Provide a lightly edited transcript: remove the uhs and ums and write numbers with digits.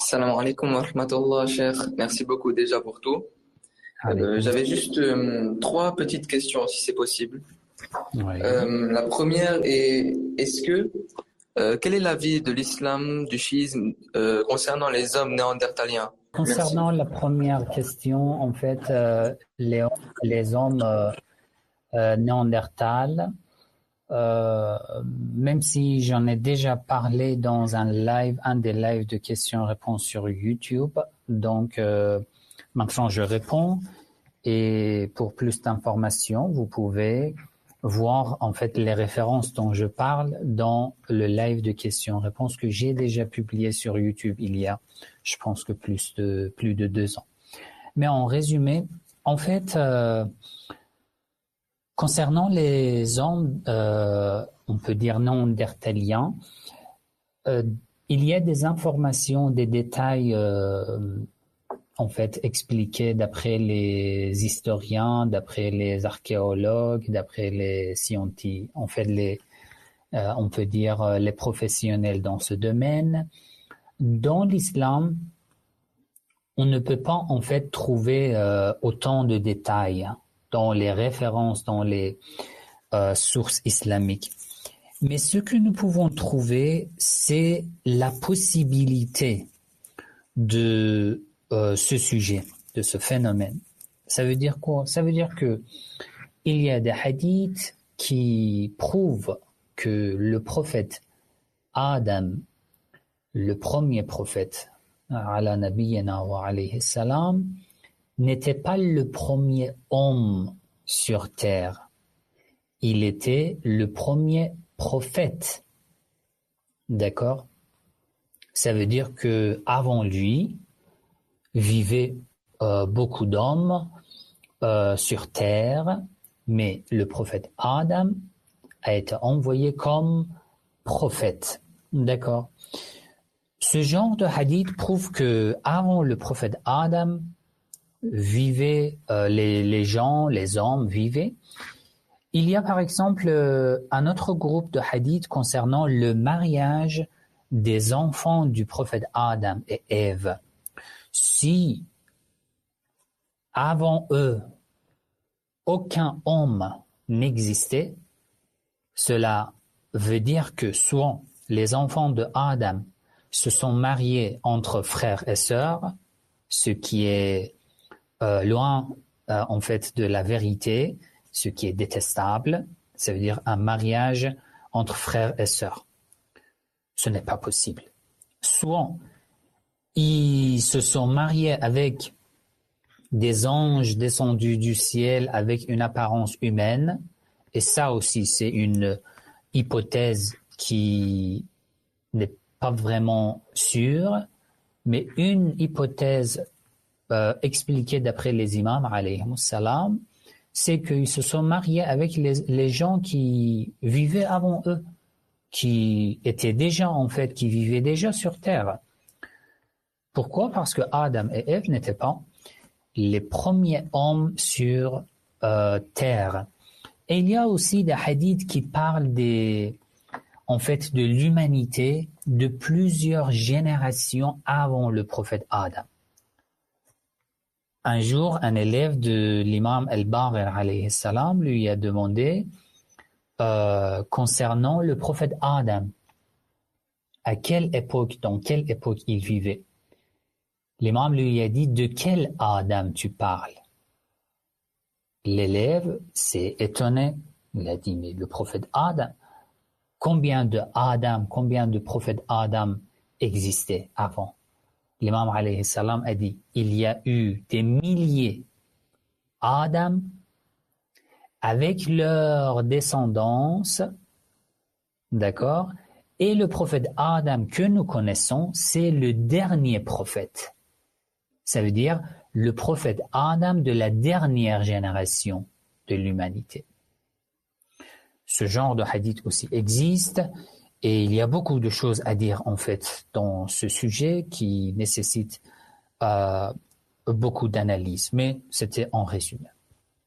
Salam alaikum wa rahmatullah, cher. Merci beaucoup déjà pour tout. Alaykoum. J'avais juste trois petites questions, si c'est possible. Oui. La première est, quel est l'avis de l'islam, du chiisme, concernant les hommes néandertaliens? Merci. Concernant la première question, en fait, les hommes néandertals, euh, même si j'en ai déjà parlé dans un des lives de questions-réponses sur YouTube, donc maintenant je réponds. Et pour plus d'informations, vous pouvez voir en fait les références dont je parle dans le live de questions-réponses que j'ai déjà publié sur YouTube il y a, je pense que plus de 2 ans. Mais en résumé, en fait, concernant les hommes, on peut dire néandertaliens, il y a des informations, des détails en fait expliqué d'après les historiens, d'après les archéologues, d'après les scientifiques, en fait on peut dire les professionnels dans ce domaine. Dans l'islam, on ne peut pas en fait trouver autant de détails dans les références, dans les sources islamiques. Mais ce que nous pouvons trouver, c'est la possibilité de ce sujet, de ce phénomène. Ça veut dire quoi? Ça veut dire que il y a des hadiths qui prouvent que le prophète Adam, le premier prophète, ala nabiyyina wa alayhi salam, n'était pas le premier homme sur terre. Il était le premier prophète. D'accord? Ça veut dire que avant lui vivaient beaucoup d'hommes sur terre, mais le prophète Adam a été envoyé comme prophète. D'accord? Ce genre de hadith prouve que avant le prophète Adam vivaient les gens, les hommes vivaient. Il y a par exemple un autre groupe de hadith concernant le mariage des enfants du prophète Adam et Ève. Si avant eux, aucun homme n'existait, cela veut dire que soit les enfants de Adam se sont mariés entre frères et sœurs, ce qui est loin en fait de la vérité, ce qui est détestable, ça veut dire un mariage entre frères et sœurs. Ce n'est pas possible. Soit ils se sont mariés avec des anges descendus du ciel avec une apparence humaine, et ça aussi c'est une hypothèse qui n'est pas vraiment sûre, mais une hypothèse expliquée d'après les imams, alayhimus salam, c'est qu'ils se sont mariés avec les gens qui vivaient avant eux, qui étaient déjà en fait, qui vivaient déjà sur terre. Pourquoi? Parce que Adam et Ève n'étaient pas les premiers hommes sur terre. Et il y a aussi des hadiths qui parlent en fait, de l'humanité de plusieurs générations avant le prophète Adam. Un jour, un élève de l'imam al-Baqir alayhi salam lui a demandé concernant le prophète Adam, à quelle époque, dans quelle époque il vivait. L'imam lui a dit, de quel Adam tu parles? L'élève s'est étonné. Il a dit, mais le prophète Adam, combien de prophètes Adam existaient avant? L'imam alayhi salam a dit, il y a eu des milliers Adam avec leur descendance, d'accord? Et le prophète Adam que nous connaissons, c'est le dernier prophète. Ça veut dire le prophète Adam de la dernière génération de l'humanité. Ce genre de hadith aussi existe et il y a beaucoup de choses à dire en fait dans ce sujet qui nécessite beaucoup d'analyse, mais c'était en résumé.